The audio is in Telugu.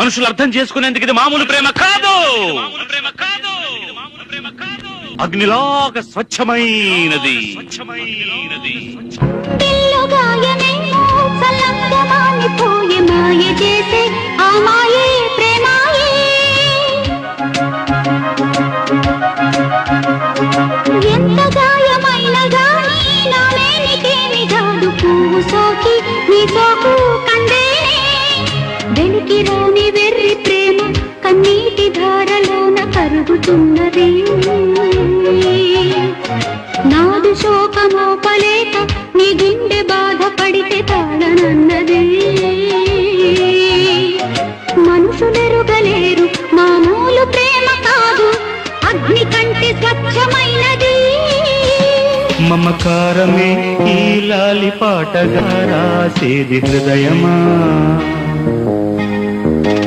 మనుషులు అర్థం చేసుకునేందుకు ఇది మామూలు ప్రేమ కాదు. అగ్నిలాగా స్వచ్ఛమైనది. ఎంత గాయమైన గాని నా మేనికేమి కాదు. పువ్వు సోకి నీ సోకు కందేనే. వెలికి రాని వెర్రి ప్రేమ కన్నీటి ధారలోన కరుగుతున్నది. నాదు శోకమోపలేక నీ గుండె బాధపడితే తాళనన్నది. మనుషులెరుగలేరు మామూలు ప్రేమ కాదు, అగ్ని కంటే స్వచ్ఛమైనది. మమకారమే ఈ లాలి పాటగా రాసేది హృదయమా.